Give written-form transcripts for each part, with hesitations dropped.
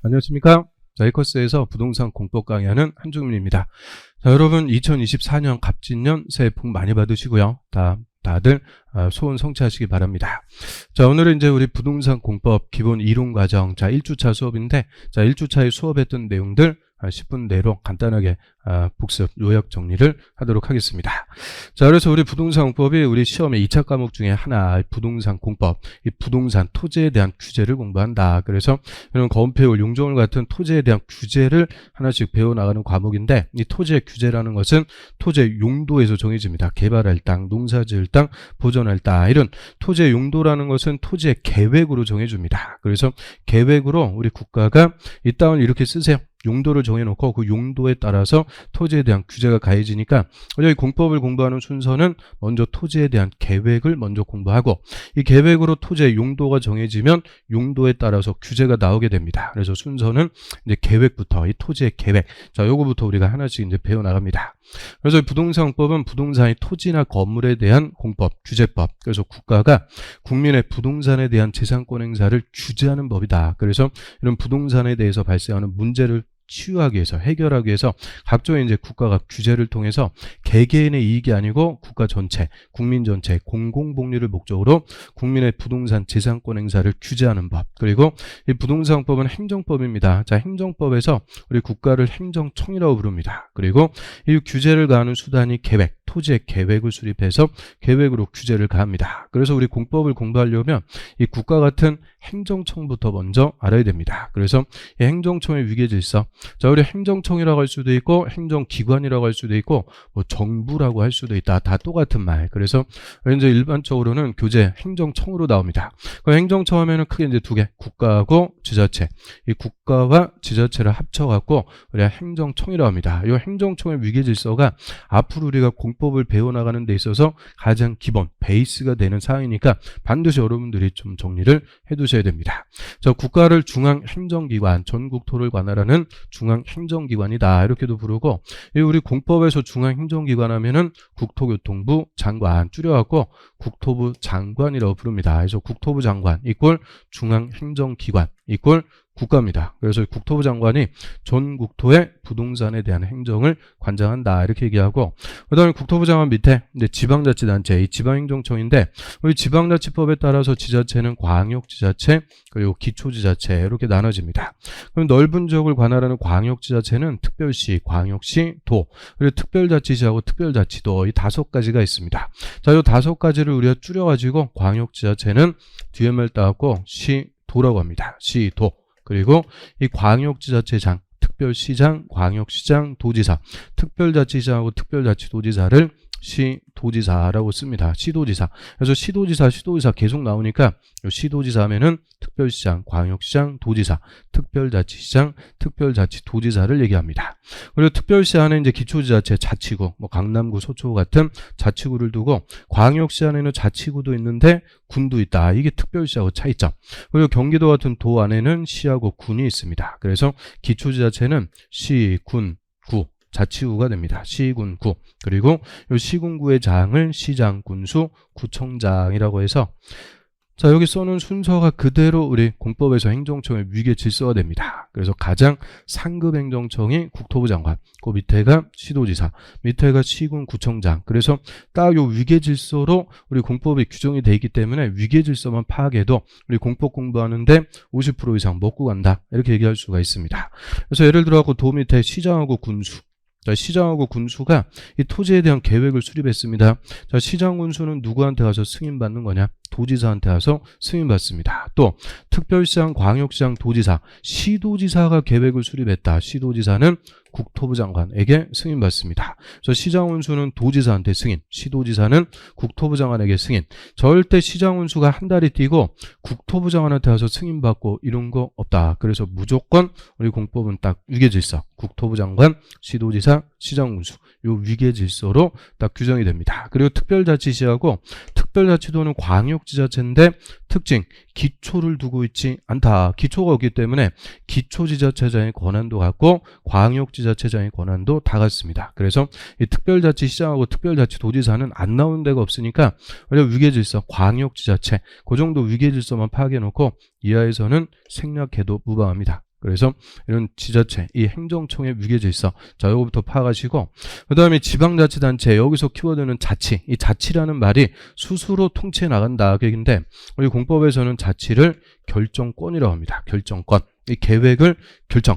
안녕하십니까. 자, 이 코스에서 부동산 공법 강의하는 한중민입니다. 자, 여러분 2024년 갑진년 새해 복 많이 받으시고요. 다들 소원 성취하시기 바랍니다. 자, 오늘은 이제 우리 부동산 공법 기본 이론 과정, 자, 1주차 수업인데, 자, 1주차에 수업했던 내용들 10분 내로 간단하게 복습, 요약 정리를 하도록 하겠습니다. 자, 그래서 우리 부동산 공법이 우리 시험의 2차 과목 중에 하나, 부동산 공법, 이 부동산 토지에 대한 규제를 공부한다. 그래서 이런 거운폐율, 용적률 같은 토지에 대한 규제를 하나씩 배워나가는 과목인데, 이 토지의 규제라는 것은 토지의 용도에서 정해집니다. 개발할 땅, 농사지을 땅, 보존할 땅, 이런 토지의 용도라는 것은 토지의 계획으로 정해줍니다. 그래서 계획으로 우리 국가가 이 땅을 이렇게 쓰세요. 용도를 정해놓고 그 용도에 따라서 토지에 대한 규제가 가해지니까 여기 공법을 공부하는 순서는 먼저 토지에 대한 계획을 먼저 공부하고, 이 계획으로 토지의 용도가 정해지면 용도에 따라서 규제가 나오게 됩니다. 그래서 순서는 이제 계획부터, 이 토지의 계획, 자, 요거부터 우리가 하나씩 이제 배워나갑니다. 그래서 부동산 공법은 부동산의 토지나 건물에 대한 공법, 규제법. 그래서 국가가 국민의 부동산에 대한 재산권 행사를 규제하는 법이다. 그래서 이런 부동산에 대해서 발생하는 문제를 치유하기 위해서, 해결하기 위해서 각종의 이제 국가가 규제를 통해서 개개인의 이익이 아니고 국가 전체, 국민 전체 공공복리를 목적으로 국민의 부동산 재산권 행사를 규제하는 법. 그리고 이 부동산법은 행정법입니다. 자, 행정법에서 우리 국가를 행정청이라고 부릅니다. 그리고 이 규제를 가하는 수단이 계획, 토지의 계획을 수립해서 계획으로 규제를 가합니다. 그래서 우리 공법을 공부하려면 이 국가 같은 행정청부터 먼저 알아야 됩니다. 그래서 이 행정청의 위계질서, 자, 우리 행정청이라고 할 수도 있고 행정기관이라고 할 수도 있고 뭐 정부라고 할 수도 있다. 다 똑같은 말. 그래서 이제 일반적으로는 교재 행정청으로 나옵니다. 그 행정청 하면은 크게 이제 두 개, 국가하고 지자체. 이 국가와 지자체를 합쳐갖고 우리가 행정청이라고 합니다. 이 행정청의 위계질서가 앞으로 우리가 공법을 배워나가는 데 있어서 가장 기본, 베이스가 되는 사항이니까 반드시 여러분들이 좀 정리를 해두셔야 됩니다. 자, 국가를 중앙행정기관, 전국토를 관할하는 중앙행정기관이다. 이렇게도 부르고, 우리 공법에서 중앙행정기관 하면은 국토교통부 장관 줄여갖고 국토부 장관이라고 부릅니다. 그래서 국토부 장관 이꼴 중앙행정기관 이꼴 국가입니다. 그래서 국토부 장관이 전 국토의 부동산에 대한 행정을 관장한다. 이렇게 얘기하고, 그 다음에 국토부 장관 밑에 이제 지방자치단체, 이 지방행정청인데, 우리 지방자치법에 따라서 지자체는 광역지자체, 그리고 기초지자체 이렇게 나눠집니다. 그럼 넓은 지역을 관할하는 광역지자체는 특별시, 광역시, 도, 그리고 특별자치시하고 특별자치도, 이 5가지가 있습니다. 자, 이 5가지를 우리가 줄여가지고 광역지자체는 뒤에 말 따갖고 시도라고 합니다. 시도. 그리고 이 광역지자체장, 특별시장, 광역시장, 도지사, 특별자치시장하고 특별자치도지사를 시도지사라고 씁니다. 시도지사. 그래서 시도지사 계속 나오니까 시도지사 하면은 특별시장, 광역시장, 도지사, 특별자치시장, 특별자치도지사를 얘기합니다. 그리고 특별시 안에 이제 기초지자체, 자치구, 뭐 강남구, 서초구 같은 자치구를 두고, 광역시 안에는 자치구도 있는데 군도 있다. 이게 특별시하고 차이점. 그리고 경기도 같은 도 안에는 시하고 군이 있습니다. 그래서 기초지자체는 시, 군, 구, 자치구가 됩니다. 시, 군, 구. 그리고 이 시군구의 장을 시장, 군수, 구청장이라고 해서, 자, 여기 써놓은 순서가 그대로 우리 공법에서 행정청의 위계 질서가 됩니다. 그래서 가장 상급 행정청이 국토부 장관, 그 밑에가 시도지사, 밑에가 시군 구청장. 그래서 딱 요 위계 질서로 우리 공법이 규정이 되어 있기 때문에 위계 질서만 파악해도 우리 공법 공부하는데 50% 이상 먹고 간다. 이렇게 얘기할 수가 있습니다. 그래서 예를 들어 도 밑에 시장하고 군수. 자, 시장하고 군수가 이 토지에 대한 계획을 수립했습니다. 자, 시장 군수는 누구한테 가서 승인받는 거냐? 도지사한테 가서 승인받습니다. 또 특별시장, 광역시장, 도지사, 시도지사가 계획을 수립했다. 시도지사는 국토부 장관에게 승인받습니다. 그래서 시장 운수는 도지사한테 승인, 시도지사는 국토부 장관에게 승인. 절대 시장 운수가 한 달이 뛰고 국토부 장관한테 가서 승인받고 이런 거 없다. 그래서 무조건 우리 공법은 딱 위계질서, 국토부 장관, 시도지사, 시장 운수, 요 위계질서로 딱 규정이 됩니다. 그리고 특별자치시하고 특별자치도는 광역지자체인데 특징, 기초를 두고 있지 않다. 기초가 없기 때문에 기초지자체장의 권한도 같고 광역지자체장의 권한도 다 같습니다. 그래서 이 특별자치시장하고 특별자치도지사는 안 나오는 데가 없으니까 위계질서, 광역지자체 그 정도 위계질서만 파악해놓고 이하에서는 생략해도 무방합니다. 그래서 이런 지자체, 이 행정청의 위계질서, 자, 요거부터 파악하시고, 그 다음에 지방자치단체, 여기서 키워드는 자치, 이 자치라는 말이 스스로 통치해 나간다 계획인데, 우리 공법에서는 자치를 결정권이라고 합니다. 결정권. 이 계획을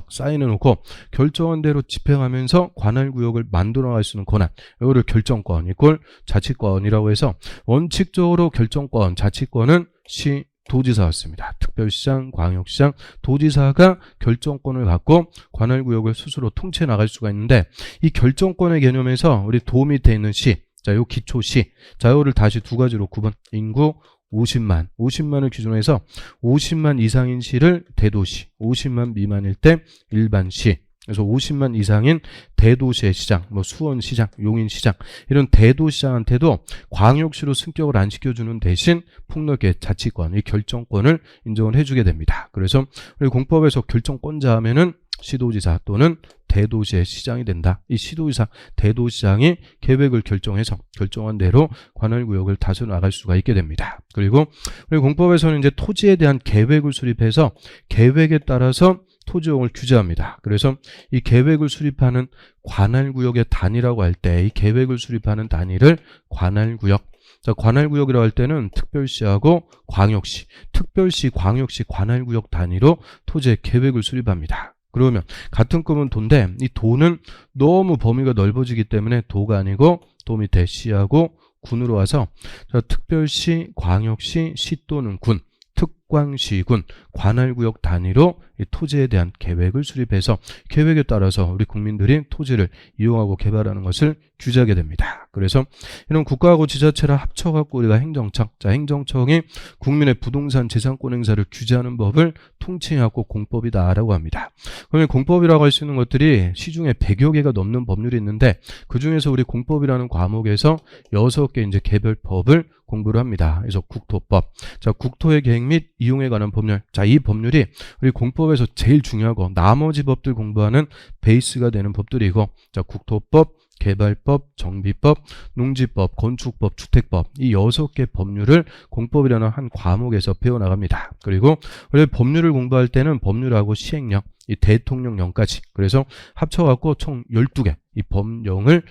사인해 놓고 결정한 대로 집행하면서 관할구역을 만들어 나갈 수 있는 권한, 이거를 결정권 이꼴 자치권이라고 해서 원칙적으로 결정권, 자치권은 시, 도지사였습니다. 특별시장, 광역시장, 도지사가 결정권을 갖고 관할구역을 스스로 통치해 나갈 수가 있는데, 이 결정권의 개념에서 우리 도 밑에 있는 시, 자, 요 기초시, 자, 요를 다시 두 가지로 구분. 인구 50만을 기준으로 해서 50만 이상인 시를 대도시, 50만 미만일 때 일반시. 그래서 50만 이상인 대도시의 시장, 뭐 수원시장, 용인시장, 이런 대도시장한테도 광역시로 승격을 안 시켜주는 대신 폭넓게 자치권, 이 결정권을 인정을 해주게 됩니다. 그래서 우리 공법에서 결정권자 하면은 시도지사 또는 대도시의 시장이 된다. 이 시도지사, 대도시장이 계획을 결정해서 결정한 대로 관할구역을 다스려 나갈 수가 있게 됩니다. 그리고 우리 공법에서는 이제 토지에 대한 계획을 수립해서 계획에 따라서 토지용을 규제합니다. 그래서 이 계획을 수립하는 관할구역의 단위라고 할 때 이 계획을 수립하는 단위를 관할구역, 자, 관할구역이라고 할 때는 특별시하고 광역시, 특별시, 광역시 관할구역 단위로 토지의 계획을 수립합니다. 그러면 같은 급은 도인데 이 도는 너무 범위가 넓어지기 때문에 도가 아니고 도 밑에 시하고 군으로 와서, 자, 특별시, 광역시, 시 또는 군, 특광시군 관할구역 단위로 이 토지에 대한 계획을 수립해서 계획에 따라서 우리 국민들이 토지를 이용하고 개발하는 것을 규제하게 됩니다. 그래서 이런 국가하고 지자체를 합쳐갖고 우리가 행정청, 자, 행정청이 국민의 부동산 재산권 행사를 규제하는 법을 통칭해갖고 공법이다라고 합니다. 그러면 공법이라고 할 수 있는 것들이 시중에 100여 개가 넘는 법률이 있는데, 그 중에서 우리 공법이라는 과목에서 6개 이제 개별법을 공부를 합니다. 그래서 국토법, 자, 국토의 계획 및 이용에 관한 법률, 자, 이 법률이 우리 공법에서 제일 중요하고 나머지 법들 공부하는 베이스가 되는 법들이고, 자, 국토법, 개발법, 정비법, 농지법, 건축법, 주택법, 이 6개 법률을 공법이라는 한 과목에서 배워나갑니다. 그리고 원래 법률을 공부할 때는 법률하고 시행령, 이 대통령령까지, 그래서 합쳐갖고 총 12개 이 법령을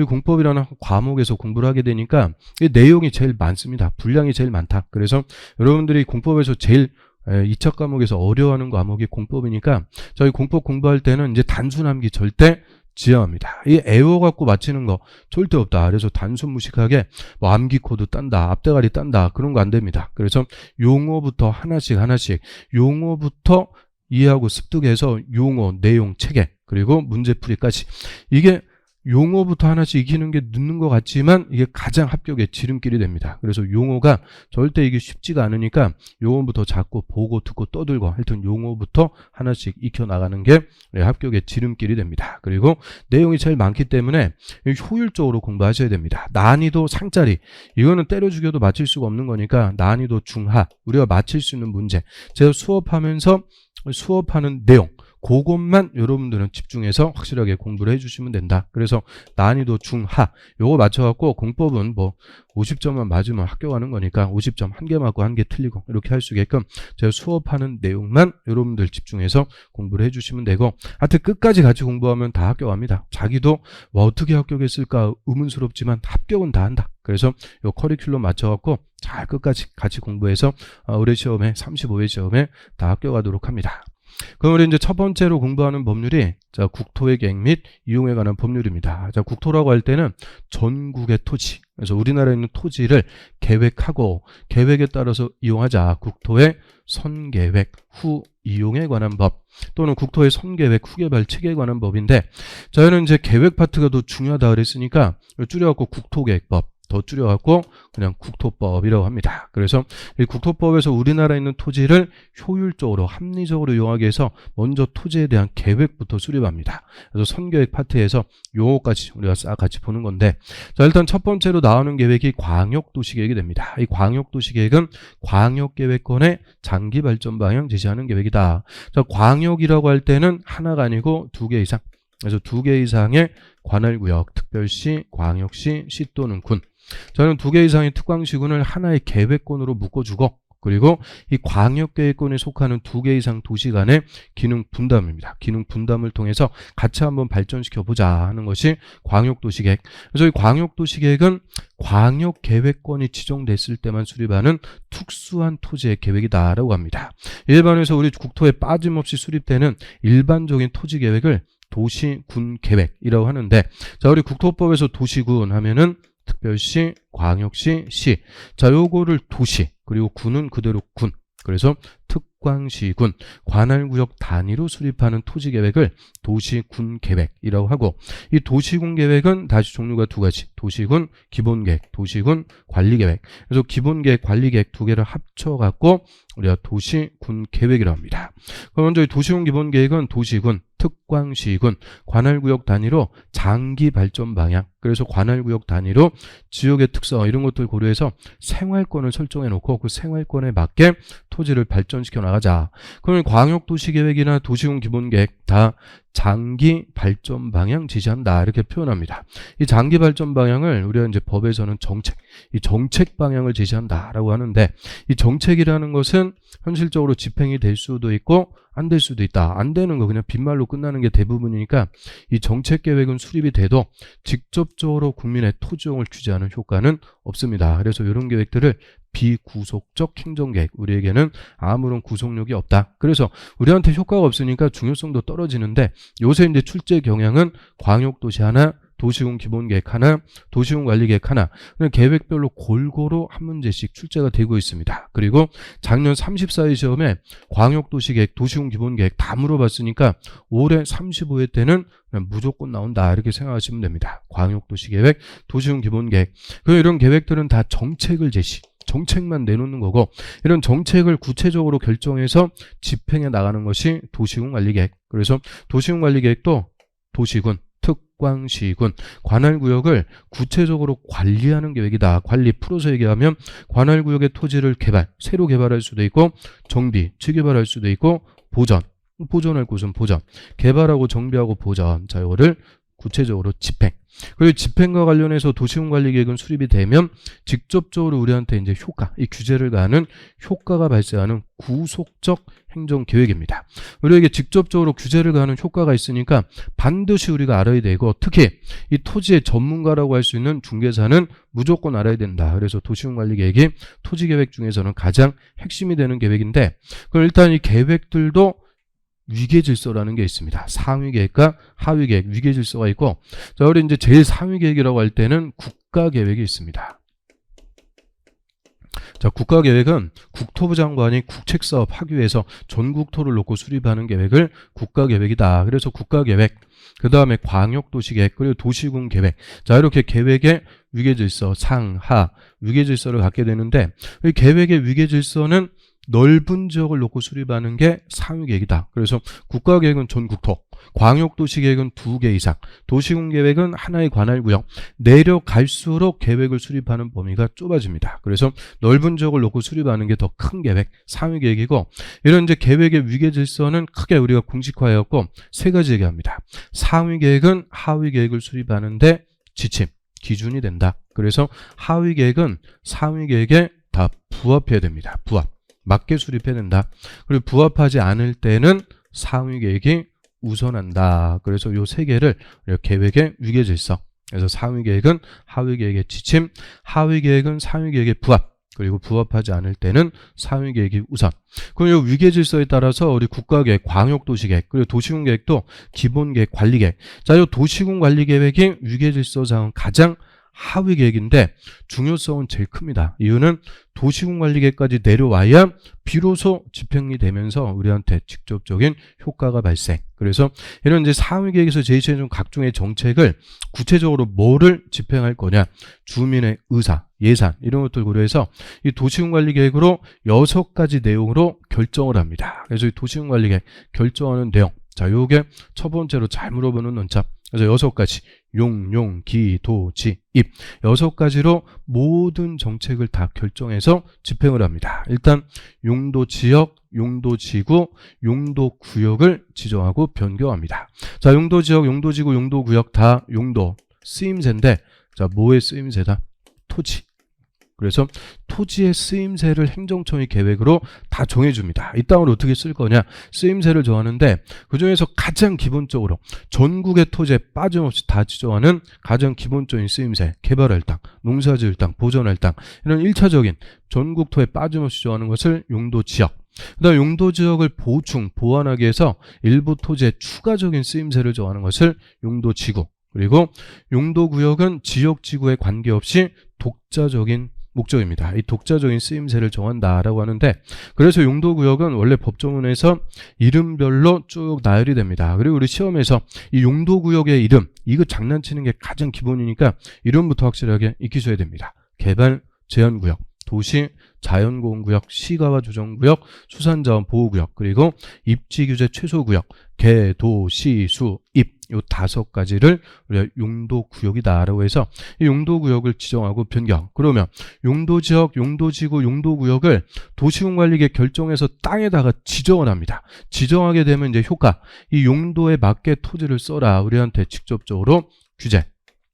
공법이라는 과목에서 공부를 하게 되니까 이 내용이 제일 많습니다. 분량이 제일 많다. 그래서 여러분들이 공법에서 제일 2차 과목에서 어려워하는 과목이 공법이니까 저희 공법 공부할 때는 이제 단순 암기 절대 지향합니다. 이 애워갖고 맞히는 거 절대 없다. 그래서 단순 무식하게 뭐 암기 코드 딴다, 앞대가리 딴다, 그런 거 안 됩니다. 그래서 용어부터 하나씩 용어부터 이해하고 습득해서 용어, 내용, 체계, 그리고 문제풀이까지, 이게 용어부터 하나씩 익히는 게 늦는 것 같지만 이게 가장 합격의 지름길이 됩니다. 그래서 용어가 절대 이게 쉽지가 않으니까 용어부터 자꾸 보고 듣고 떠들고 하여튼 용어부터 하나씩 익혀나가는 게 합격의 지름길이 됩니다. 그리고 내용이 제일 많기 때문에 효율적으로 공부하셔야 됩니다. 난이도 상짜리, 이거는 때려 죽여도 맞힐 수가 없는 거니까 난이도 중하, 우리가 맞힐 수 있는 문제, 제가 수업하면서 수업하는 내용, 그것만 여러분들은 집중해서 확실하게 공부를 해주시면 된다. 그래서 난이도 중하, 요거 맞춰갖고 공법은 뭐 50점만 맞으면 합격하는 거니까 50점 한 개 맞고 한 개 틀리고 이렇게 할 수 있게끔 제가 수업하는 내용만 여러분들 집중해서 공부를 해주시면 되고, 하여튼 끝까지 같이 공부하면 다 합격합니다. 자기도 와, 어떻게 합격했을까 의문스럽지만 합격은 다 한다. 그래서 요 커리큘럼 맞춰갖고 잘 끝까지 같이 공부해서 올해 시험에 35회 시험에 다 합격하도록 합니다. 그럼 우리 이제 첫 번째로 공부하는 법률이, 자, 국토의 계획 및 이용에 관한 법률입니다. 자, 국토라고 할 때는 전국의 토지, 그래서 우리나라에 있는 토지를 계획하고 계획에 따라서 이용하자, 국토의 선계획 후 이용에 관한 법, 또는 국토의 선계획 후개발 체계에 관한 법인데, 저희는 이제 계획 파트가 더 중요하다 그랬으니까 줄여갖고 국토계획법, 더 줄여갖고 그냥 국토법이라고 합니다. 그래서 이 국토법에서 우리나라에 있는 토지를 효율적으로 합리적으로 이용하기 위해서 먼저 토지에 대한 계획부터 수립합니다. 그래서 선계획 파트에서 요거까지 우리가 싹 같이 보는 건데, 자, 일단 첫 번째로 나오는 계획이 광역도시계획이 됩니다. 이 광역도시계획은 광역계획권의 장기 발전 방향 제시하는 계획이다. 자, 광역이라고 할 때는 하나가 아니고 2개 이상, 그래서 2개 이상의 관할구역, 특별시, 광역시, 시 또는 군, 저는 2개 이상의 특광시군을 하나의 계획권으로 묶어주고, 그리고 이 광역계획권에 속하는 2개 이상 도시 간의 기능 분담입니다. 기능 분담을 통해서 같이 한번 발전시켜보자 하는 것이 광역도시계획. 그래서 이 광역도시계획은 광역계획권이 지정됐을 때만 수립하는 특수한 토지의 계획이다라고 합니다. 일반에서 우리 국토에 빠짐없이 수립되는 일반적인 토지계획을 도시군계획이라고 하는데, 자, 우리 국토법에서 도시군 하면은 특별시, 광역시, 시. 자, 요거를 도시, 그리고 군은 그대로 군. 그래서 특광시군, 관할구역 단위로 수립하는 토지계획을 도시군계획이라고 하고, 이 도시군계획은 다시 종류가 2가지. 도시군 기본계획, 도시군 관리계획. 그래서 기본계획, 관리계획 2개를 합쳐갖고 우리가 도시군계획이라고 합니다. 그럼 먼저 이 도시군 기본계획은 도시군, 특광시군, 관할구역 단위로 장기 발전 방향, 그래서 관할구역 단위로 지역의 특성 이런 것들 고려해서 생활권을 설정해 놓고 그 생활권에 맞게 토지를 발전시켜 나가자. 그러면 광역도시계획이나 도시군 기본계획 다 장기 발전 방향 지시한다 이렇게 표현합니다. 이 장기 발전 방향을 우리가 이제 법에서는 정책, 이 정책 방향을 제시한다라고 하는데, 이 정책이라는 것은 현실적으로 집행이 될 수도 있고 안 될 수도 있다. 안 되는 거 그냥 빈말로 끝나는 게 대부분이니까 이 정책 계획은 수립이 돼도 직접적으로 국민의 토지용을 규제하는 효과는 없습니다. 그래서 이런 계획들을 비구속적 행정계획, 우리에게는 아무런 구속력이 없다. 그래서 우리한테 효과가 없으니까 중요성도 떨어지는데, 요새 이제 출제 경향은 광역도시 하나, 도시군 기본계획 하나, 도시군 관리계획 하나, 계획별로 골고루 한 문제씩 출제가 되고 있습니다. 그리고 작년 34회 시험에 광역도시계획, 도시군 기본계획 다 물어봤으니까 올해 35회 때는 그냥 무조건 나온다 이렇게 생각하시면 됩니다. 광역도시계획, 도시군 기본계획. 그리고 이런 계획들은 다 정책을 정책만 내놓는 거고, 이런 정책을 구체적으로 결정해서 집행해 나가는 것이 도시군 관리계획. 그래서 도시군 관리계획도 도시군, 특광시군, 관할구역을 구체적으로 관리하는 계획이다. 관리 풀어서 얘기하면 관할구역의 토지를 새로 개발할 수도 있고, 정비, 재개발할 수도 있고, 보존할 곳은 보전, 개발하고 정비하고 보전. 자, 이거를 구체적으로 집행. 그리고 집행과 관련해서 도시군 관리계획은 수립이 되면 직접적으로 우리한테 이제 이 규제를 가하는 효과가 발생하는 구속적 행정계획입니다. 우리에게 직접적으로 규제를 가하는 효과가 있으니까 반드시 우리가 알아야 되고, 특히 이 토지의 전문가라고 할 수 있는 중개사는 무조건 알아야 된다. 그래서 도시군 관리계획이 토지계획 중에서는 가장 핵심이 되는 계획인데, 그럼 일단 이 계획들도 위계질서라는 게 있습니다. 상위계획과 하위계획, 위계질서가 있고, 자, 우리 이제 제일 상위계획이라고 할 때는 국가계획이 있습니다. 자, 국가계획은 국토부 장관이 국책사업 학위에서 전국토를 놓고 수립하는 계획을 국가계획이다. 그래서 국가계획, 그 다음에 광역도시계획, 그리고 도시군계획. 자, 이렇게 계획의 위계질서, 상하, 위계질서를 갖게 되는데, 이 계획의 위계질서는 넓은 지역을 놓고 수립하는 게 상위계획이다. 그래서 국가계획은 전국토, 광역도시계획은 2개 이상, 도시군계획은 하나의 관할구역. 내려갈수록 계획을 수립하는 범위가 좁아집니다. 그래서 넓은 지역을 놓고 수립하는 게 더 큰 계획, 상위계획이고, 이런 이제 계획의 위계질서는 크게 우리가 공식화해갖고 3가지 얘기합니다. 상위계획은 하위계획을 수립하는데 지침, 기준이 된다. 그래서 하위계획은 상위계획에 다 부합해야 됩니다. 맞게 수립해야 된다. 그리고 부합하지 않을 때는 상위계획이 우선한다. 그래서 요 3개를 계획의 위계질서. 그래서 상위계획은 하위계획의 지침, 하위계획은 상위계획의 부합, 그리고 부합하지 않을 때는 상위계획이 우선. 그럼 요 위계질서에 따라서 우리 국가계획, 광역도시계획, 그리고 도시군계획도 기본계획, 관리계획. 자, 요 도시군관리계획이 위계질서상 가장 하위 계획인데 중요성은 제일 큽니다. 이유는 도시군관리계획까지 내려와야 비로소 집행이 되면서 우리한테 직접적인 효과가 발생. 그래서 이런 이제 상위 계획에서 제시해준 각종의 정책을 구체적으로 뭐를 집행할 거냐, 주민의 의사, 예산 이런 것들 고려해서 이 도시군관리계획으로 6가지 내용으로 결정을 합니다. 그래서 이 도시군관리계획 결정하는 내용. 자, 요게 첫 번째로 잘 물어보는 논점. 그래서 6가지 용, 기, 도, 지, 입 6가지로 모든 정책을 다 결정해서 집행을 합니다. 일단 용도지역, 용도지구, 용도구역을 지정하고 변경합니다. 자, 용도지역, 용도지구, 용도구역 다 용도 쓰임새인데, 자, 뭐의 쓰임새다? 토지. 그래서 토지의 쓰임새를 행정청이 계획으로 다 정해줍니다. 이 땅을 어떻게 쓸 거냐, 쓰임새를 정하는데 그중에서 가장 기본적으로 전국의 토지에 빠짐없이 다 지정하는 가장 기본적인 쓰임새, 개발할 땅, 농사지을 땅, 보존할 땅, 이런 1차적인 전국 토에 빠짐없이 정하는 것을 용도지역, 그 다음 용도지역을 보충, 보완하기 위해서 일부 토지의 추가적인 쓰임새를 정하는 것을 용도지구, 그리고 용도구역은 지역지구에 관계없이 독자적인 목적입니다. 이 독자적인 쓰임새를 정한다라고 하는데, 그래서 용도구역은 원래 법조문에서 이름별로 쭉 나열이 됩니다. 그리고 우리 시험에서 이 용도구역의 이름, 이거 장난치는 게 가장 기본이니까 이름부터 확실하게 익히셔야 됩니다. 개발 제한구역, 도시 자연보호구역, 시가와 조정구역, 수산자원 보호구역, 그리고 입지규제 최소구역, 개, 도, 시, 수, 입, 요 5가지를 우리가 용도구역이다라고 해서 이 용도구역을 지정하고 변경. 그러면 용도지역, 용도지구, 용도구역을 도시군관리계 결정해서 땅에다가 지정을 합니다. 지정하게 되면 이제 효과, 이 용도에 맞게 토지를 써라, 우리한테 직접적으로 규제,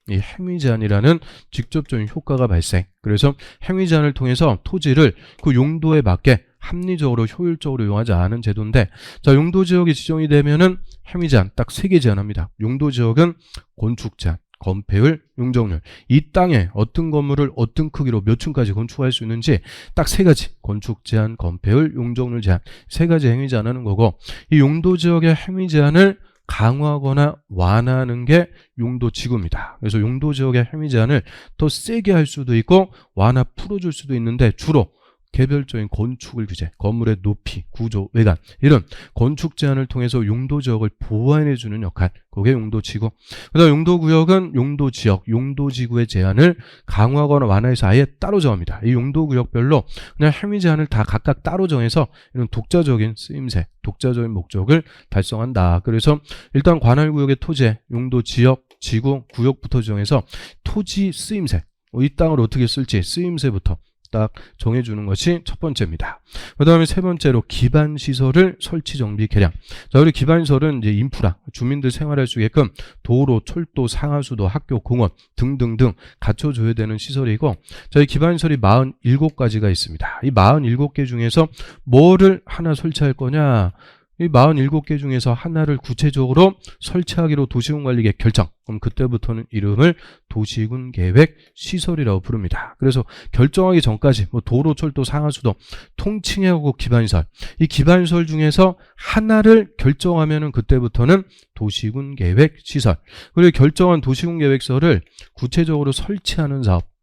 이 행위제한이라는 직접적인 효과가 발생. 그래서 행위제한을 통해서 토지를 그 용도에 맞게 합리적으로 효율적으로 이용하지 않은 제도인데, 자, 용도지역이 지정이 되면은 행위제한 딱 3개 제한합니다. 용도지역은 건축제한, 건폐율, 용적률. 이 땅에 어떤 건물을 어떤 크기로 몇 층까지 건축할 수 있는지 딱 3가지, 건축 제한, 건폐율, 용적률 제한, 3가지 행위 제한하는 거고, 이 용도지역의 행위 제한을 강화하거나 완화하는 게 용도지구입니다. 그래서 용도지역의 행위 제한을 더 세게 할 수도 있고 완화 풀어줄 수도 있는데, 주로 개별적인 건축을 규제, 건물의 높이, 구조, 외관, 이런 건축 제한을 통해서 용도지역을 보완해주는 역할, 그게 용도지구. 그 다음 용도구역은 용도지역, 용도지구의 제한을 강화하거나 완화해서 아예 따로 정합니다. 이 용도구역별로 그냥 행위 제한을 다 각각 따로 정해서 이런 독자적인 쓰임새, 독자적인 목적을 달성한다. 그래서 일단 관할구역의 토지에 용도지역, 지구, 구역부터 정해서 토지 쓰임새, 이 땅을 어떻게 쓸지 쓰임새부터 딱 정해주는 것이 첫 번째입니다. 그 다음에 세 번째로 기반시설을 설치, 정비, 개량. 자, 우리 기반시설은 이제 인프라, 주민들 생활할 수 있게끔 도로, 철도, 상하수도, 학교, 공원 등등등 갖춰줘야 되는 시설이고, 저희 기반시설이 47가지가 있습니다. 이 47개 중에서 뭐를 하나 설치할 거냐, 이 47개 중에서 하나를 구체적으로 설치하기로 도시군관리계 결정. 그럼 그때부터는 이름을 도시군계획시설이라고 부릅니다. 그래서 결정하기 전까지 뭐 도로, 철도, 상하수도 통칭하고 기반시설, 이 기반시설 중에서 하나를 결정하면은 그때부터는 도시군계획시설. 그리고 결정한 도시군계획시설을 구체적으로 설치하는 사업,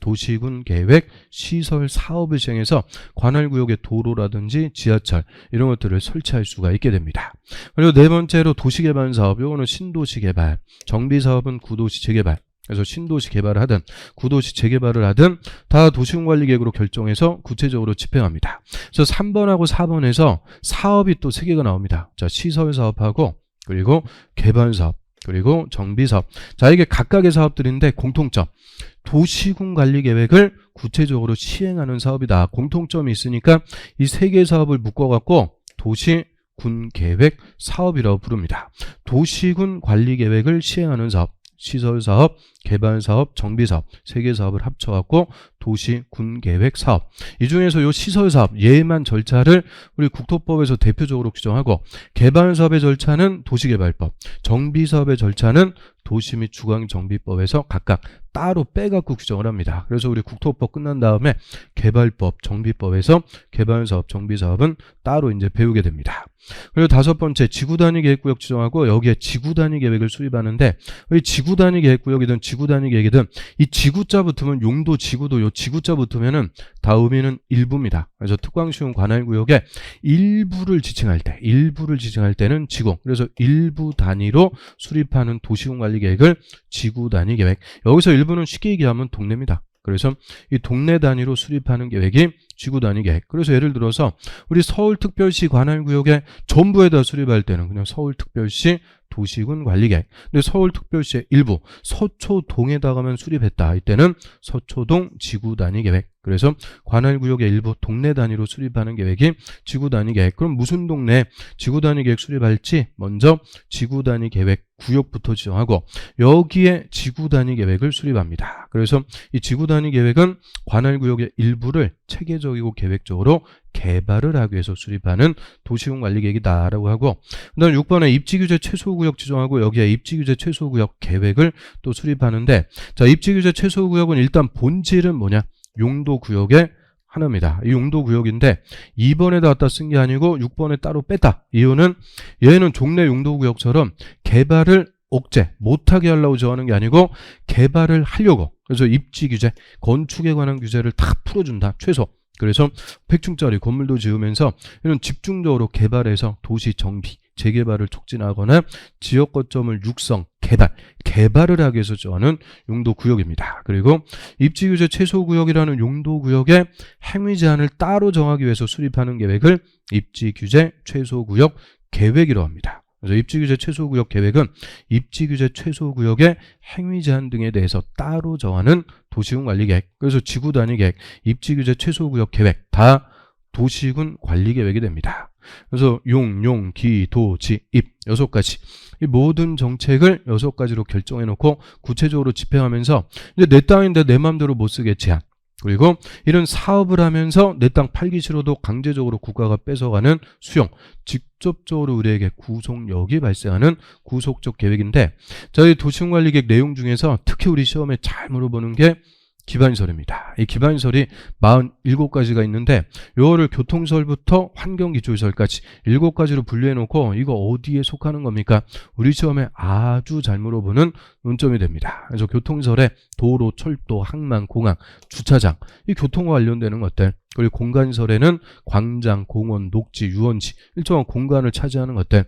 도시군계획 시설 사업을 시행해서 관할구역의 도로라든지 지하철 이런 것들을 설치할 수가 있게 됩니다. 그리고 네 번째로 도시개발 사업, 요거는 신도시 개발, 정비사업은 구도시 재개발. 그래서 신도시 개발을 하든 구도시 재개발을 하든 다 도시군관리계획으로 결정해서 구체적으로 집행합니다. 그래서 3번하고 4번에서 사업이 또 3개가 나옵니다. 자, 시설사업하고 그리고 개발사업, 그리고 정비사업. 자, 이게 각각의 사업들인데 공통점, 도시군관리계획을 구체적으로 시행하는 사업이다. 공통점이 있으니까 이 3개의 사업을 묶어갖고 도시군계획 사업이라고 부릅니다. 도시군관리계획을 시행하는 사업, 시설사업, 개발사업, 정비사업 3개 사업을 합쳐갖고 도시군계획 사업. 이 중에서 이 시설사업 예만 절차를 우리 국토법에서 대표적으로 규정하고, 개발사업의 절차는 도시개발법, 정비사업의 절차는 도시 및 주거정비법에서 각각 따로 빼갖고 규정을 합니다. 그래서 우리 국토법 끝난 다음에 개발법, 정비법에서 개발사업, 정비사업은 따로 이제 배우게 됩니다. 그리고 5번째, 지구단위 계획구역 지정하고 여기에 지구단위 계획을 수립하는데, 이 지구단위 계획구역이든 지구단위 계획이든 이 지구자 붙으면 용도, 지구도 요 지구자 붙으면은 다 의미는 일부입니다. 그래서 특광시용 관할구역에 일부를 지칭할 때는 지구. 그래서 일부 단위로 수립하는 도시군관리계획을 지구단위 계획. 여기서 일부는 쉽게 얘기하면 동네입니다. 그래서 이 동네 단위로 수립하는 계획이 지구단위 계획. 그래서 예를 들어서 우리 서울특별시 관할구역에 전부에다 수립할 때는 그냥 서울특별시 도시군 관리계획. 근데 서울특별시의 일부 서초동에다가만 수립했다. 이때는 서초동 지구단위계획. 그래서 관할구역의 일부 동네 단위로 수립하는 계획이 지구단위계획. 그럼 무슨 동네 지구단위계획 수립할지 먼저 지구단위계획 구역부터 지정하고 여기에 지구단위계획을 수립합니다. 그래서 이 지구단위계획은 관할구역의 일부를 체계적이고 계획적으로 개발을 하기 위해서 수립하는 도시군 관리계획이다라고 하고, 그다음 6번에 입지규제 최소구역 지정하고 여기에 입지규제 최소구역 계획을 또 수립하는데, 자, 입지규제 최소구역은 일단 본질은 뭐냐? 용도구역의 하나입니다. 이 용도구역인데 2번에다 갖다 쓴 게 아니고 6번에 따로 뺐다. 이유는 얘는 종래 용도구역처럼 개발을 억제 못하게 하려고 정하는 게 아니고 개발을 하려고. 그래서 입지규제, 건축에 관한 규제를 다 풀어준다. 최소. 그래서 100층짜리 건물도 지으면서 이런 집중적으로 개발해서 도시 정비, 재개발을 촉진하거나 지역 거점을 육성, 개발을 하기 위해서 정하는 용도구역입니다. 그리고 입지규제 최소구역이라는 용도구역의 행위 제한을 따로 정하기 위해서 수립하는 계획을 입지규제 최소구역 계획이라고 합니다. 그래서 입지규제 최소구역 계획은 입지규제 최소구역의 행위 제한 등에 대해서 따로 정하는 도시군 관리계획. 그래서 지구단위계획, 입지규제 최소구역 계획 다 도시군 관리계획이 됩니다. 그래서 용, 기, 도, 지, 입 6가지. 이 모든 정책을 6가지로 결정해 놓고 구체적으로 집행하면서 이제 내 땅인데 내 마음대로 못 쓰게 제한. 그리고 이런 사업을 하면서 내 땅 팔기 싫어도 강제적으로 국가가 뺏어가는 수용. 직접적으로 우리에게 구속력이 발생하는 구속적 계획인데, 저희 도시군관리계획 내용 중에서 특히 우리 시험에 잘 물어보는 게 기반시설입니다. 이 기반시설이 47가지가 있는데 요거를 교통시설부터 환경기초시설까지 7가지로 분류해놓고 이거 어디에 속하는 겁니까? 우리 시험에 아주 잘 물어보는 논점이 됩니다. 그래서 교통시설에 도로, 철도, 항만, 공항, 주차장, 이 교통과 관련되는 것들, 그리고 공간시설에는 광장, 공원, 녹지, 유원지, 일정한 공간을 차지하는 것들,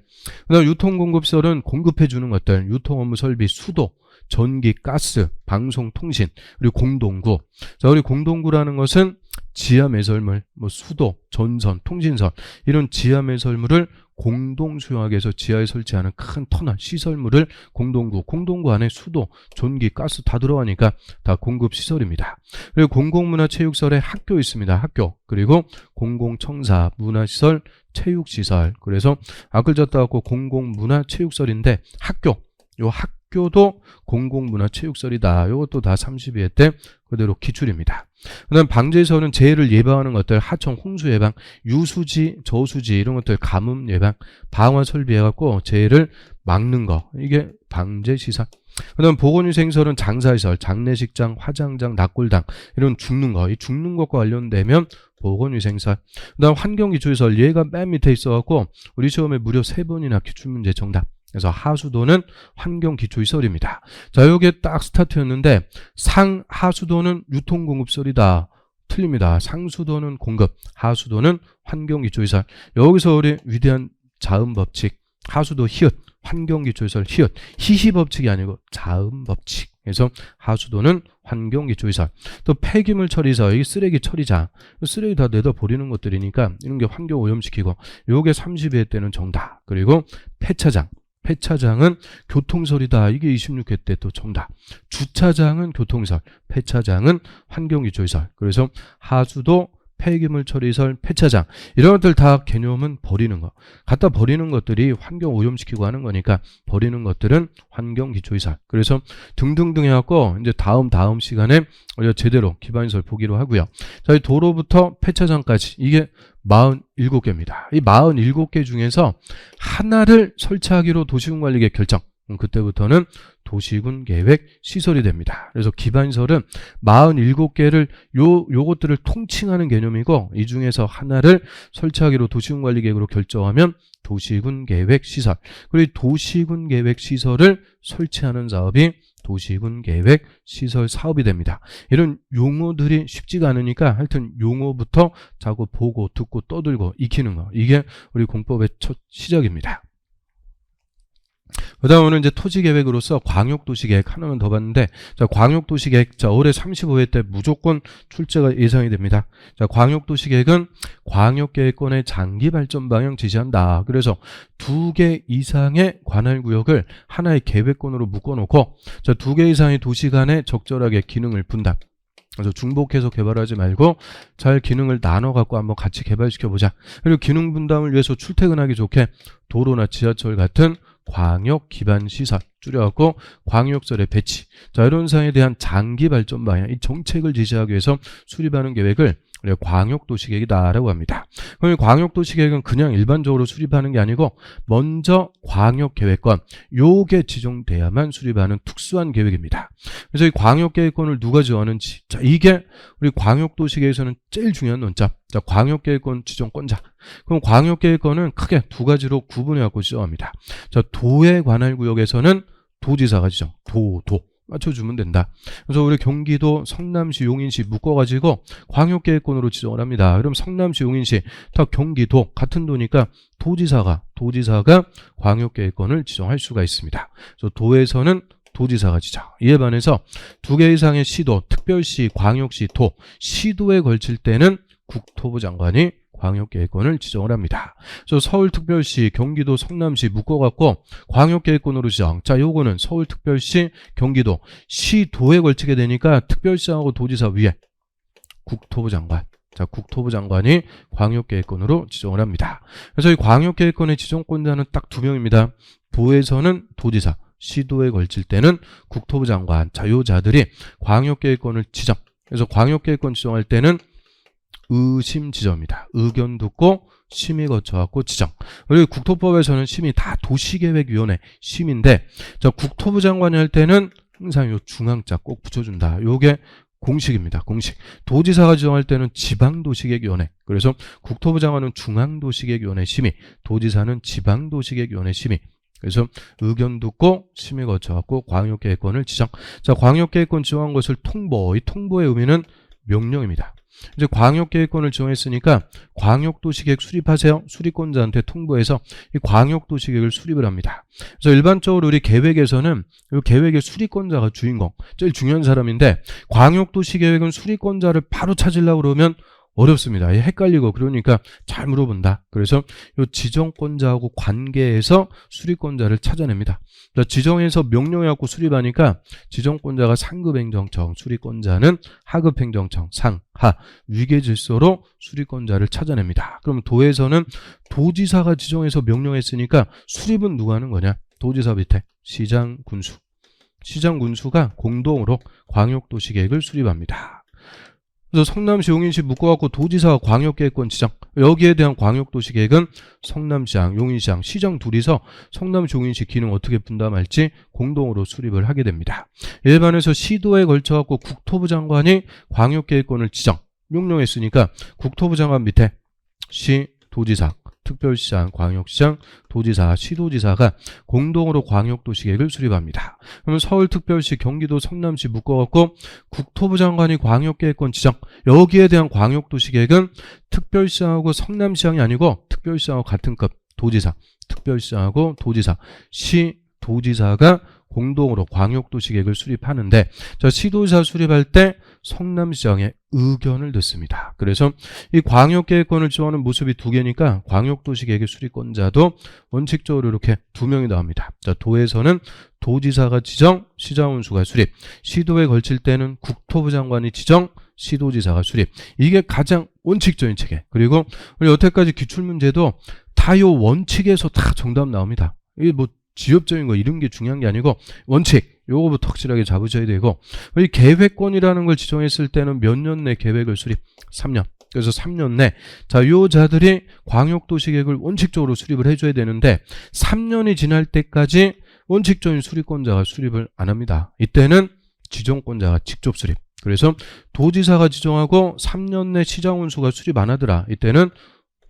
그다음 유통공급시설은 공급해주는 것들, 유통업무 설비, 수도, 전기, 가스, 방송, 통신, 그리고 공동구. 자, 우리 공동구라는 것은 지하 매설물, 수도, 전선, 통신선, 이런 지하 매설물을 공동 수용하기 위해서 지하에 설치하는 큰 터널, 시설물을 공동구, 공동구 안에 수도, 전기, 가스 다 들어가니까 다 공급시설입니다. 그리고 공공문화체육시설에 학교 있습니다. 학교. 그리고 공공청사, 문화시설, 체육시설. 그래서 앞글 졌다 갖고 공공문화체육시설인데 학교. 요 학교도 공공문화체육시설이다. 이것도 다 32회 때 그대로 기출입니다. 그 다음 방제시설은 재해를 예방하는 것들, 하청, 홍수 예방, 유수지, 저수지 이런 것들 가뭄 예방, 방화 설비해갖고 재해를 막는 거, 이게 방제시설. 그 다음 보건위생시설은 장사시설, 장례식장, 화장장, 낙골당 이런 죽는 거, 이 죽는 것과 관련되면 보건위생시설. 그 다음 환경기초시설, 얘가 맨 밑에 있어갖고 우리 시험에 무려 3번이나 기출문제 정답. 그래서 하수도는 환경기초시설입니다. 자, 요게 딱 스타트였는데 상하수도는 유통공급시설이다. 틀립니다. 상수도는 공급, 하수도는 환경기초시설. 여기서 우리 위대한 자음법칙, 하수도 히읗, 환경기초시설 히읗, 히히법칙이 아니고 자음법칙. 그래서 하수도는 환경기초시설. 또 폐기물 처리시설, 이게 쓰레기 처리장, 쓰레기 다 내다 버리는 것들이니까 이런 게 환경 오염시키고, 요게 32회 때는 정답. 그리고 폐차장, 폐차장은 교통시설이다. 이게 26회 때 또 정답. 주차장은 교통시설, 폐차장은 환경기초시설. 그래서 하수도, 폐기물 처리시설, 폐차장 이런 것들 다 개념은 버리는 거. 갖다 버리는 것들이 환경 오염시키고 하는 거니까 버리는 것들은 환경기초시설. 그래서 등등등 해갖고 이제 다음 시간에 제대로 기반시설 보기로 하고요. 자, 이 도로부터 폐차장까지 이게 47개입니다. 이 47개 중에서 하나를 설치하기로 도시군관리계획 결정. 그때부터는 도시군계획 시설이 됩니다. 그래서 기반시설은 47개를 요것들을 통칭하는 개념이고, 이 중에서 하나를 설치하기로 도시군관리계획으로 결정하면 도시군계획 시설. 그리고 도시군계획 시설을 설치하는 사업이 도시군계획 시설 사업이 됩니다. 이런 용어들이 쉽지가 않으니까 하여튼 용어부터 자꾸 보고 듣고 떠들고 익히는 거, 이게 우리 공법의 첫 시작입니다. 그다음은 이제 토지계획으로서 광역도시계획 하나만 더 봤는데, 자, 광역도시계획, 자, 올해 35회 때 무조건 출제가 예상이 됩니다. 자, 광역도시계획은 광역계획권의 장기 발전 방향 제시한다. 그래서 2개 이상의 관할구역을 하나의 계획권으로 묶어놓고, 자, 2개 이상의 도시 간에 적절하게 기능을 분담. 그래서 중복해서 개발하지 말고 잘 기능을 나눠 갖고 한번 같이 개발시켜 보자. 그리고 기능 분담을 위해서 출퇴근하기 좋게 도로나 지하철 같은 광역 기반 시설 줄여갖고 광역설의 배치, 자, 이런 사항에 대한 장기 발전 방향, 이 정책을 제시하기 위해서 수립하는 계획을 우리가 광역도시계획이다라고 합니다. 그럼 광역도시계획은 그냥 일반적으로 수립하는 게 아니고 먼저 광역계획권, 요게 지정돼야만 수립하는 특수한 계획입니다. 그래서 이 광역계획권을 누가 지정하는지, 자, 이게 우리 광역도시계획에서는 제일 중요한 논점. 자, 광역계획권 지정권자. 그럼 광역계획권은 크게 2가지로 구분해갖고 지정합니다. 자, 도에 관할 구역에서는 도지사가 지정, 도 맞춰주면 된다. 그래서 우리 경기도 성남시, 용인시 묶어가지고 광역계획권으로 지정을 합니다. 그럼 성남시, 용인시, 다 경기도 같은 도니까 도지사가 광역계획권을 지정할 수가 있습니다. 그래서 도에서는 도지사가 지정. 이에 반해서 2개 이상의 시도, 특별시, 광역시, 도, 시도에 걸칠 때는 국토부 장관이 광역계획권을 지정을 합니다. 그래서 서울특별시, 경기도, 성남시 묶어갖고 광역계획권으로 지정. 자, 요거는 서울특별시, 경기도, 시도에 걸치게 되니까 특별시하고 도지사 위에 국토부 장관. 자, 국토부 장관이 광역계획권으로 지정을 합니다. 그래서 이 광역계획권의 지정권자는 딱 2명입니다. 도에서는 도지사, 시도에 걸칠 때는 국토부 장관. 자, 요 자들이 광역계획권을 지정. 그래서 광역계획권 지정할 때는 의심 지정입니다. 의견 듣고 심의 거쳐갖고 지정. 그리고 국토법에서는 심의 다 도시계획위원회 심의인데, 자, 국토부 장관이 할 때는 항상 요 중앙자 꼭 붙여준다. 요게 공식입니다. 공식. 도지사가 지정할 때는 지방도시계획위원회. 그래서 국토부 장관은 중앙도시계획위원회 심의, 도지사는 지방도시계획위원회 심의. 그래서 의견 듣고 심의 거쳐갖고 광역계획권을 지정. 자, 광역계획권 지정한 것을 통보. 이 통보의 의미는 명령입니다. 이제 광역계획권을 지정했으니까 광역도시계획 수립하세요. 수립권자한테 통보해서 이 광역도시계획을 수립을 합니다. 그래서 일반적으로 우리 계획에서는 이 계획의 수립권자가 주인공, 제일 중요한 사람인데, 광역도시계획은 수립권자를 바로 찾으려고 그러면 어렵습니다. 헷갈리고 그러니까 잘 물어본다. 그래서 이 지정권자하고 관계해서 수립권자를 찾아냅니다. 지정해서 명령해갖고 수립하니까 지정권자가 상급행정청, 수립권자는 하급행정청, 상하, 위계질서로 수립권자를 찾아냅니다. 그럼 도에서는 도지사가 지정해서 명령했으니까 수립은 누가 하는 거냐? 도지사 밑에 시장, 군수. 시장, 군수가 공동으로 광역도시계획을 수립합니다. 그래서 성남시, 용인시 묶어갖고 도지사와 광역계획권 지정. 여기에 대한 광역도시계획은 성남시장, 용인시장, 시장 둘이서 성남시, 용인시 기능 어떻게 분담할지 공동으로 수립을 하게 됩니다. 이에 반해서 시도에 걸쳐갖고 국토부 장관이 광역계획권을 지정, 명령했으니까 국토부 장관 밑에 시, 도지사, 특별시장, 광역시장, 도지사, 시도지사가 공동으로 광역도시계획을 수립합니다. 그러면 서울특별시, 경기도, 성남시 묶어갖고 국토부 장관이 광역계획권 지정. 여기에 대한 광역도시계획은 특별시장하고 성남시장이 아니고 특별시장하고 같은 급 도지사, 특별시장하고 도지사, 시도지사가 공동으로 광역도시계획을 수립하는데, 자, 시도지사 수립할 때 성남시장의 의견을 듣습니다. 그래서 이 광역계획권을 지정하는 모습이 2개니까 광역도시계획의 수립권자도 원칙적으로 이렇게 2명이 나옵니다. 자, 도에서는 도지사가 지정, 시장군수가 수립. 시도에 걸칠 때는 국토부 장관이 지정, 시도지사가 수립. 이게 가장 원칙적인 체계. 그리고 우리 여태까지 기출문제도 다 요 원칙에서 다 정답 나옵니다. 이게 뭐 지엽적인 거 이런 게 중요한 게 아니고 원칙, 요거부터 확실하게 잡으셔야 되고, 이 계획권이라는 걸 지정했을 때는 몇 년 내 계획을 수립? 3년. 그래서 3년 내, 자, 요 자들이 광역도시계획을 원칙적으로 수립을 해줘야 되는데 3년이 지날 때까지 원칙적인 수립권자가 수립을 안 합니다. 이때는 지정권자가 직접 수립. 그래서 도지사가 지정하고 3년 내 시장군수가 수립 안 하더라. 이때는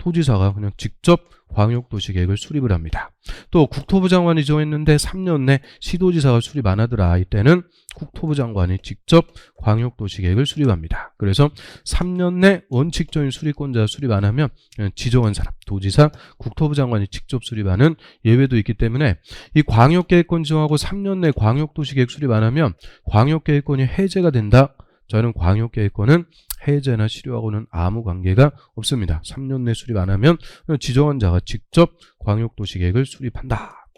도지사가 그냥 직접 광역도시계획을 수립을 합니다. 또 국토부 장관이 정했는데 3년 내 시도지사가 수립 안 하더라. 이때는 국토부 장관이 직접 광역도시계획을 수립합니다. 그래서 3년 내 원칙적인 수립권자 수립 안 하면 지정한 사람, 도지사, 국토부 장관이 직접 수립하는 예외도 있기 때문에 이 광역계획권 지정하고 3년 내 광역도시계획 수립 안 하면 광역계획권이 해제가 된다. 저는 광역계획권은 해제나 실효하고는 아무 관계가 없습니다. 3년 내 수립 안 하면 지정한 자가 직접 광역도시계획을 수립한다.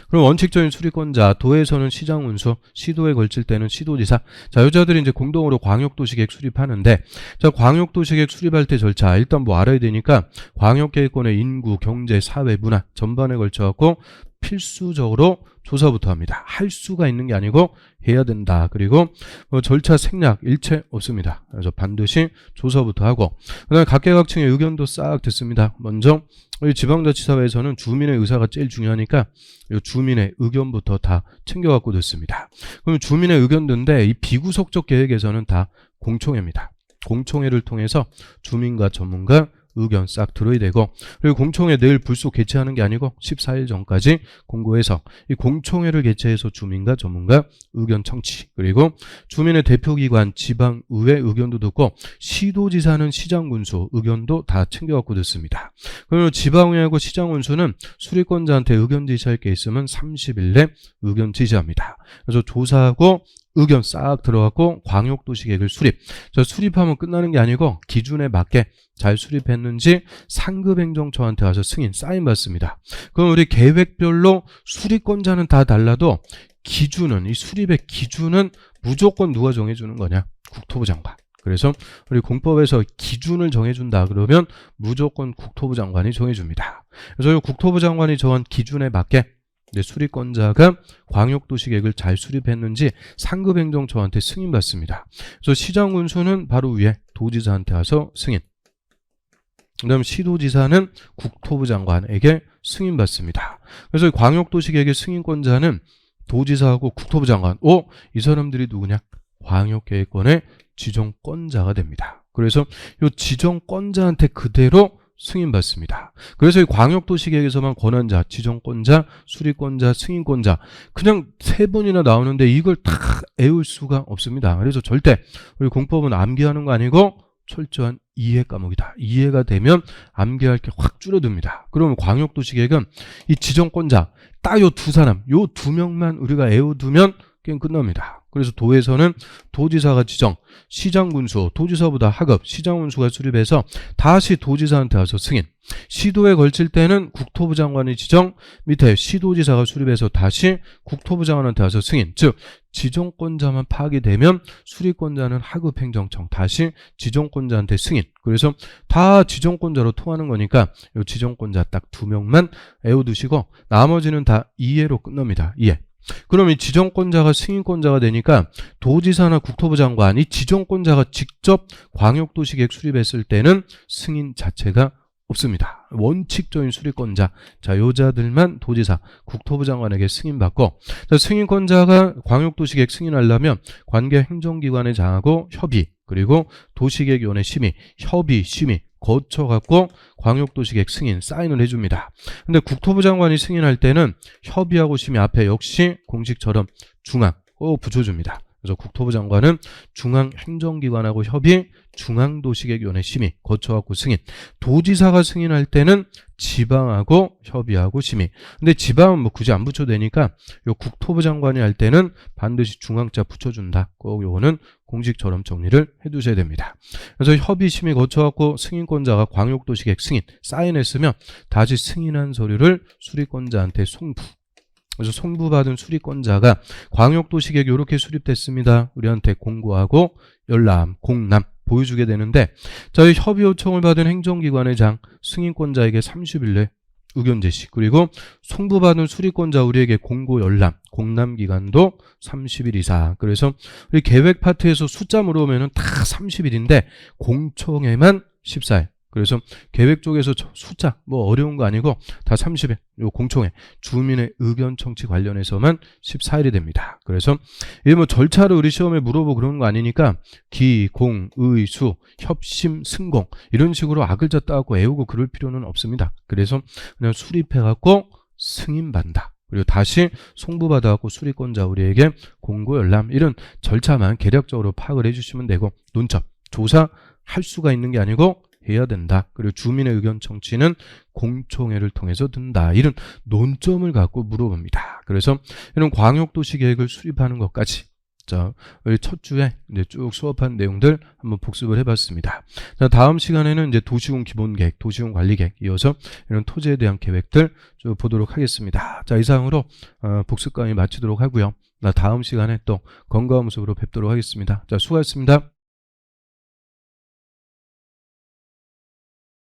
그럼 원칙적인 수립권자, 도에서는 시장운수, 시도에 걸칠 때는 시도지사. 자, 여자들이 이제 공동으로 광역도시계획 수립하는데, 자, 광역도시계획 수립할 때 절차, 일단 뭐 알아야 되니까, 광역계획권의 인구, 경제, 사회, 문화 전반에 걸쳐갖고, 필수적으로 조사부터 합니다. 할 수가 있는 게 아니고 해야 된다. 그리고 뭐 절차 생략 일체 없습니다. 그래서 반드시 조사부터 하고 그다음에 각계각층의 의견도 싹 듣습니다. 먼저 지방자치사회에서는 주민의 의사가 제일 중요하니까 이 주민의 의견부터 다 챙겨갖고 듣습니다. 그럼 주민의 의견인데 이 비구속적 계획에서는 다 공청회입니다. 공청회를 통해서 주민과 전문가 의견 싹 들어야 되고 그리고 공청회 내일 불속 개최하는 게 아니고 14일 전까지 공고해서 이 공청회를 개최해서 주민과 전문가 의견 청취 그리고 주민의 대표기관 지방의회 의견도 듣고 시도지사는 시장군수 의견도 다 챙겨갖고 듣습니다. 그리고 지방의회하고 시장군수는 수립권자한테 의견 지시할 게 있으면 30일 내 의견 지시합니다. 그래서 조사하고 의견 싹 들어갔고 광역도시계획을 수립. 수립하면 끝나는 게 아니고 기준에 맞게 잘 수립했는지 상급행정처한테 가서 승인, 사인 받습니다. 그럼 우리 계획별로 수립권자는 다 달라도 기준은, 이 수립의 기준은 무조건 누가 정해주는 거냐? 국토부 장관. 그래서 우리 공법에서 기준을 정해준다 그러면 무조건 국토부 장관이 정해줍니다. 그래서 국토부 장관이 정한 기준에 맞게 수립권자가 광역도시계획을 잘 수립했는지 상급행정처한테 승인받습니다. 그래서 시장군수는 바로 위에 도지사한테 와서 승인. 그 다음 시도지사는 국토부 장관에게 승인받습니다. 그래서 광역도시계획의 승인권자는 도지사하고 국토부 장관. 이 사람들이 누구냐? 광역계획권의 지정권자가 됩니다. 그래서 이 지정권자한테 그대로 승인받습니다. 그래서 이 광역도시계획에서만 권한자, 지정권자, 수립권자, 승인권자 그냥 세 번이나 나오는데 이걸 다 외울 수가 없습니다. 그래서 절대 우리 공법은 암기하는 거 아니고 철저한 이해 과목이다. 이해가 되면 암기할 게 확 줄어듭니다. 그러면 광역도시계획은 이 지정권자 딱 요 두 사람, 요 두 명만 우리가 외워두면 게임 끝납니다. 그래서 도에서는 도지사가 지정, 시장군수, 도지사보다 하급, 시장군수가 수립해서 다시 도지사한테 와서 승인. 시도에 걸칠 때는 국토부 장관이 지정, 밑에 시도지사가 수립해서 다시 국토부 장관한테 와서 승인. 즉 지정권자만 파악이 되면 수립권자는 하급행정청, 다시 지정권자한테 승인. 그래서 다 지정권자로 통하는 거니까 이 지정권자 딱 두 명만 외워두시고 나머지는 다 이해로 끝납니다. 이해. 그럼 이 지정권자가 승인권자가 되니까 도지사나 국토부 장관, 이 지정권자가 직접 광역도시계획 수립했을 때는 승인 자체가 없습니다. 원칙적인 수립권자, 자, 요자들만 도지사, 국토부 장관에게 승인받고, 자, 승인권자가 광역도시계획 승인하려면 관계 행정기관에 장하고 협의, 그리고 도시계획위원회 심의, 협의, 심의 거쳐갖고 광역도시계획 승인, 사인을 해줍니다. 근데 국토부 장관이 승인할 때는 협의하고 심의 앞에 역시 공식처럼 중앙 꼭 붙여줍니다. 그래서 국토부 장관은 중앙행정기관하고 협의, 중앙도시계획위원회 심의 거쳐갖고 승인. 도지사가 승인할 때는 지방하고 협의하고 심의. 근데 지방은 뭐 굳이 안 붙여도 되니까 요 국토부 장관이 할 때는 반드시 중앙자 붙여준다. 꼭 요거는 공식처럼 정리를 해두셔야 됩니다. 그래서 협의 심의 거쳐갖고 승인권자가 광역도시계획 승인 사인했으면 다시 승인한 서류를 수립권자한테 송부. 그래서 송부받은 수립권자가 광역도시계획 이렇게 수립됐습니다. 우리한테 공고하고 열람, 공람 보여주게 되는데, 자, 이 협의 요청을 받은 행정기관의 장 승인권자에게 30일 내 의견 제시, 그리고 송부받은 수립권자 우리에게 공고 열람, 공람 기간도 30일 이상. 그래서 우리 계획 파트에서 숫자 물어보면 다 30일인데 공청회만 14일. 그래서 계획 쪽에서 숫자 뭐 어려운 거 아니고 다 30일 요 공청회 주민의 의견 청취 관련해서만 14일이 됩니다. 그래서 이게 뭐 절차를 우리 시험에 물어보고 그러는 거 아니니까 기, 공, 의, 수, 협심, 승공 이런 식으로 악을자 따갖고 애우고 그럴 필요는 없습니다. 그래서 그냥 수립해갖고 승인받는다. 그리고 다시 송부받아갖고 수리권자 우리에게 공고 열람 이런 절차만 개략적으로 파악을 해주시면 되고 논점, 조사할 수가 있는 게 아니고 해야 된다. 그리고 주민의 의견 청취는 공청회를 통해서 든다. 이런 논점을 갖고 물어봅니다. 그래서 이런 광역도시 계획을 수립하는 것까지 자, 우리 첫 주에 이제 쭉 수업한 내용들 한번 복습을 해봤습니다. 자, 다음 시간에는 이제 도시군 기본계획, 도시군 관리계획 이어서 이런 토지에 대한 계획들 쭉 보도록 하겠습니다. 자, 이상으로 복습 강의 마치도록 하고요. 다음 시간에 또 건강한 모습으로 뵙도록 하겠습니다. 자, 수고하셨습니다.